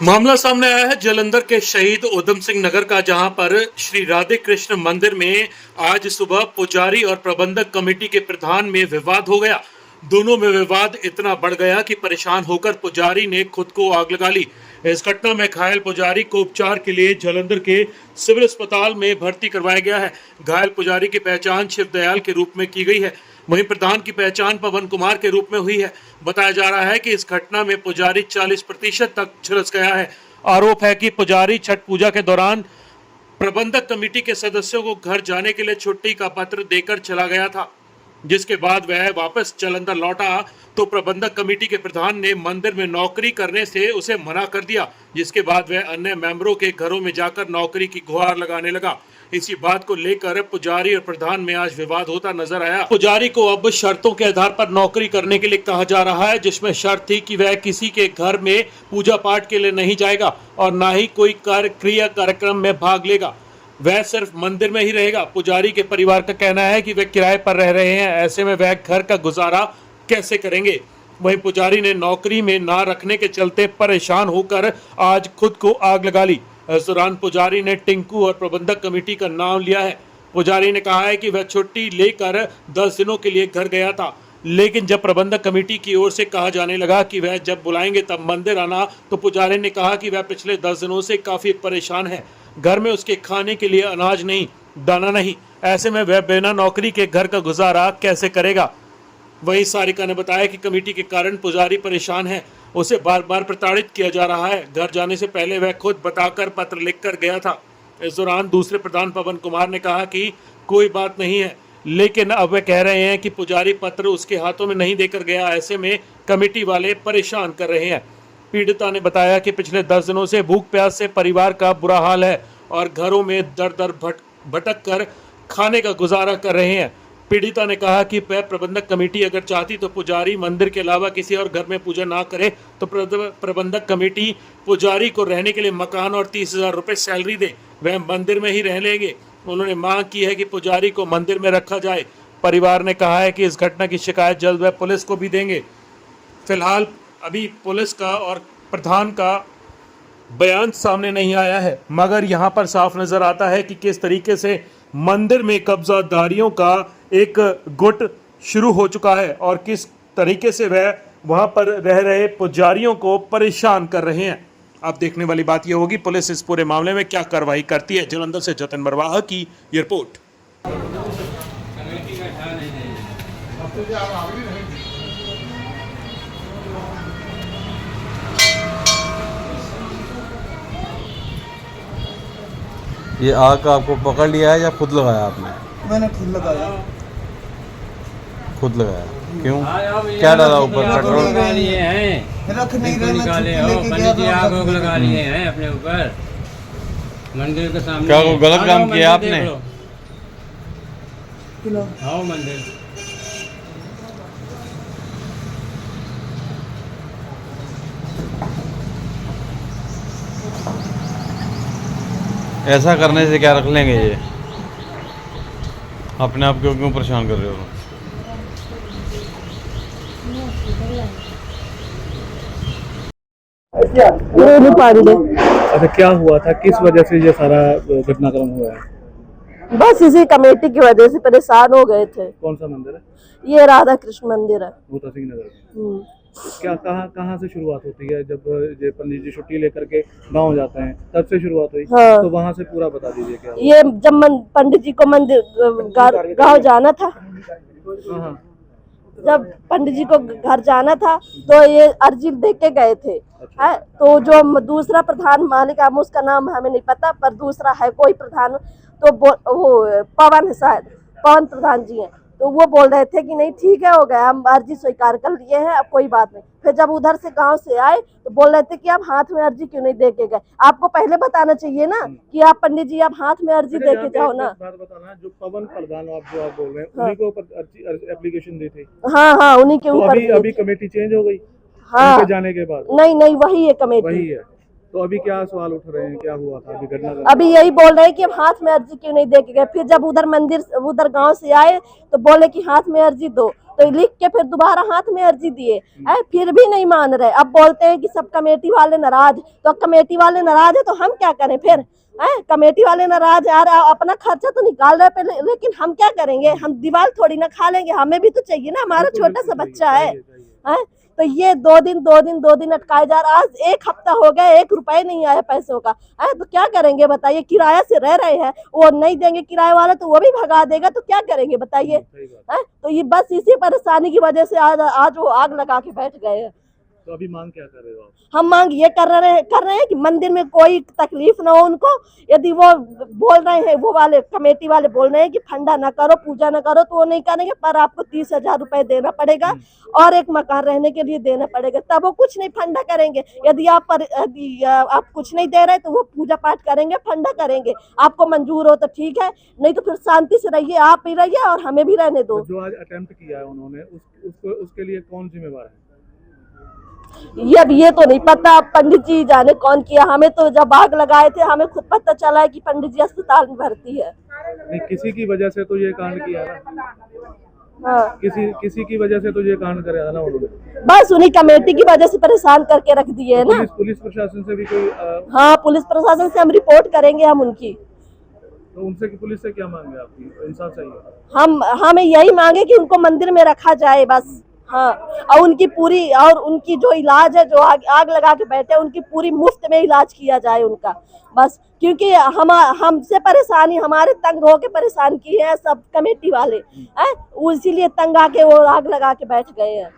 मामला सामने आया है जालंधर के शहीद उधम सिंह नगर का, जहां पर श्री राधे कृष्ण मंदिर में आज सुबह पुजारी और प्रबंधक कमेटी के प्रधान में विवाद हो गया। दोनों में विवाद इतना बढ़ गया कि परेशान होकर पुजारी ने खुद को आग लगा ली। इस घटना में घायल पुजारी को उपचार के लिए जालंधर के सिविल अस्पताल में भर्ती करवाया गया है। घायल पुजारी की पहचान शिवदयाल के रूप में की गई है, वहीं प्रधान की पहचान पवन कुमार के रूप में हुई है। बताया जा रहा है कि इस घटना में पुजारी 40% तक झुलस गया है। आरोप है कि पुजारी छठ पूजा के दौरान प्रबंधक कमेटी के सदस्यों को घर जाने के लिए छुट्टी का पत्र देकर चला गया था, जिसके बाद वह वापस जालंधर लौटा तो प्रबंधक कमेटी के प्रधान ने मंदिर में नौकरी करने से उसे मना कर दिया, जिसके बाद वह अन्य मेंबरों के घरों में जाकर नौकरी की गुहार लगाने लगा। इसी बात को लेकर पुजारी और प्रधान में आज विवाद होता नजर आया। पुजारी को अब शर्तों के आधार पर नौकरी करने के लिए कहा जा रहा है, जिसमें शर्त थी कि वह किसी के घर में पूजा पाठ के लिए नहीं जाएगा और ना ही कोई कार्यक्रम में भाग लेगा। वह सिर्फ मंदिर में ही रहेगा। पुजारी के परिवार का कहना है कि वे किराए पर रह रहे हैं, ऐसे में वह घर का गुजारा कैसे करेंगे। वहीं पुजारी ने नौकरी में ना रखने के चलते परेशान होकर आज खुद को आग लगा ली। इस दौरान पुजारी ने टिंकू और प्रबंधक कमेटी का नाम लिया है। पुजारी ने कहा है कि वह छुट्टी लेकर 10 दिनों के लिए घर गया था, लेकिन जब प्रबंधक कमेटी की ओर से कहा जाने लगा कि वह जब बुलाएंगे तब मंदिर आना, तो पुजारी ने कहा कि वह पिछले 10 दिनों से काफी परेशान है। घर में उसके खाने के लिए अनाज नहीं, दाना नहीं, ऐसे में वह बिना नौकरी के घर का गुजारा कैसे करेगा। वहीं सारिका ने बताया कि कमेटी के कारण पुजारी परेशान है, उसे बार बार प्रताड़ित किया जा रहा है। घर जाने से पहले वह खुद बताकर पत्र लिखकर गया था। इस दौरान दूसरे प्रधान पवन कुमार ने कहा कि कोई बात नहीं है, लेकिन अब वे कह रहे हैं कि पुजारी पत्र उसके हाथों में नहीं देकर गया, ऐसे में कमेटी वाले परेशान कर रहे हैं। पीड़िता ने बताया कि पिछले 10 दिनों से भूख प्यास से परिवार का बुरा हाल है और घरों में दर दर भटक कर खाने का गुजारा कर रहे हैं। पीड़िता ने कहा कि प्रबंधक कमेटी अगर चाहती तो पुजारी मंदिर के अलावा किसी और घर में पूजा ना करे, तो प्रबंधक कमेटी पुजारी को रहने के लिए मकान और 30,000 रुपये सैलरी दे, वह मंदिर में ही रह लेंगे। उन्होंने मांग की है कि पुजारी को मंदिर में रखा जाए। परिवार ने कहा है कि इस घटना की शिकायत जल्द वह पुलिस को भी देंगे। फिलहाल अभी पुलिस का और प्रधान का बयान सामने नहीं आया है, मगर यहाँ पर साफ नजर आता है कि किस तरीके से मंदिर में कब्जादारियों का एक गुट शुरू हो चुका है और किस तरीके से वह वहां पर रह रहे पुजारियों को परेशान कर रहे हैं। अब देखने वाली बात यह होगी पुलिस इस पूरे मामले में क्या कार्रवाई करती है। जालंधर से जतन बरवाह की ये रिपोर्ट। ये आग आपको पकड़ लिया है या खुद लगाया आपने? मैंने खुद लगाया। खुद लगाया, क्यों? क्या डाला ऊपर? पेट्रोल लगा लिए हैं, रख नहीं रहे, निकाले हो पंडित जी, आग वोग लगा लिए हैं अपने ऊपर मंदिर के सामने। क्या वो गलत काम किया आपने? आओ मंदिर। ऐसा करने से क्या रख लेंगे ये? अपने आप क्यों परेशान कर रहे हो? अच्छा, क्या हुआ था, किस वजह से ये सारा घटनाक्रम हुआ है? बस इसी कमेटी की वजह से परेशान हो गए थे। कौन सा मंदिर है? ये राधा कृष्ण मंदिर है, बूटा सिंह नगर। क्या कहाँ से शुरुआत होती है? जब ये पंडित जी छुट्टी लेकर के गांव जाते हैं तब से शुरुआत हुई? हाँ। तो वहाँ से पूरा बता दीजिए क्या। ये जब पंडित जी को मंदिर गाँव जाना था, हाँ। जब पंडित जी को घर जाना था तो ये अर्जी दे के गए थे। है तो जो दूसरा प्रधान मालिक है, उसका नाम हमें नहीं पता, पर दूसरा है कोई प्रधान, तो वो पवन है, शायद पवन प्रधान जी हैं, तो वो बोल रहे थे कि नहीं ठीक है, हो गया, हम अर्जी स्वीकार कर लिए हैं, अब कोई बात नहीं। फिर जब उधर से गांव से आए तो बोल रहे थे कि आप हाथ में अर्जी क्यों नहीं दे के गए? आपको पहले बताना चाहिए ना कि आप पंडित जी आप हाथ में अर्जी दे के जाओ ना। बात बताना, जो पवन प्रधान आप बोल रहे हैं, उन्हीं के ऊपर एप्लीकेशन दी थी? हाँ, उन्हीं के ऊपर। अभी कमेटी चेंज हो गई? हाँ, उनके जाने के बाद? नहीं, वही है कमेटी, वही है। तो अभी क्या सवाल उठ रहे हैं, क्या हुआ था अभी घटना? अभी यही बोल रहे हैं कि हम हाथ में अर्जी क्यों नहीं दे के गए। फिर जब उधर गांव से आए तो बोले कि हाथ में अर्जी दो, तो लिख के फिर दोबारा हाथ में अर्जी दिए, फिर भी नहीं मान रहे। अब बोलते हैं कि सब कमेटी वाले नाराज, तो कमेटी वाले नाराज है तो हम क्या करें फिर? कमेटी वाले नाराज, यार अपना खर्चा तो निकाल रहे पहले, लेकिन हम क्या करेंगे? हम दीवार थोड़ी ना खा लेंगे, हमें भी तो चाहिए ना, हमारा छोटा सा बच्चा है। तो ये दो दिन अटकाए जा रहा। आज 1 हफ्ता हो गया, 1 रुपए नहीं आया पैसों का। तो क्या करेंगे बताइए? किराया से रह रहे हैं, वो नहीं देंगे किराए वाला तो वो भी भगा देगा, तो क्या करेंगे बताइए? तो ये बस इसी परेशानी की वजह से आज वो आग लगा के बैठ गए हैं। तो अभी मांग क्या कर रहे हो आप? हम मांग ये कर रहे हैं कि मंदिर में कोई तकलीफ ना हो उनको। यदि वो बोल रहे हैं, वो वाले कमेटी वाले बोल रहे हैं कि फंडा ना करो, पूजा ना करो, तो वो नहीं करेंगे, पर आपको 30,000 रुपए देना पड़ेगा और एक मकान रहने के लिए देना पड़ेगा, तब वो कुछ नहीं फंडा करेंगे। यदि आप कुछ नहीं दे रहे तो वो पूजा पाठ करेंगे, फंडा करेंगे। आपको मंजूर हो तो ठीक है, नहीं तो फिर शांति से रहिए, आप भी रहिए और हमें भी रहने दो। जो आज अटेम्प्ट किया है उन्होंने, उसके लिए कौन जिम्मेवार है? ये तो नहीं पता, पंडित जी जाने कौन किया। हमें तो जब आग लगाए थे हमें खुद पता चला है कि पंडित जी अस्पताल में भर्ती है। नहीं, किसी की वजह से तो ये कांड किया ना। हाँ, किसी की वजह से तो ये कांड कराया ना उन्होंने। बस उन्हीं कमेटी की वजह से परेशान करके रख दिए है ना। पुलिस प्रशासन से भी कोई हाँ, पुलिस प्रशासन से हम रिपोर्ट करेंगे हम उनकी। तो उनसे कि पुलिस से क्या मांगे आपकी? इंसाफ चाहिए। हमें यही मांगे कि उनको मंदिर में रखा जाए बस। हाँ, और उनकी जो इलाज है, जो आग लगा के बैठे, उनकी पूरी मुफ्त में इलाज किया जाए उनका बस। क्योंकि हमसे परेशानी, हमारे तंग होके परेशान किए हैं सब कमेटी वाले, इसीलिए तंग आके वो आग लगा के बैठ गए हैं।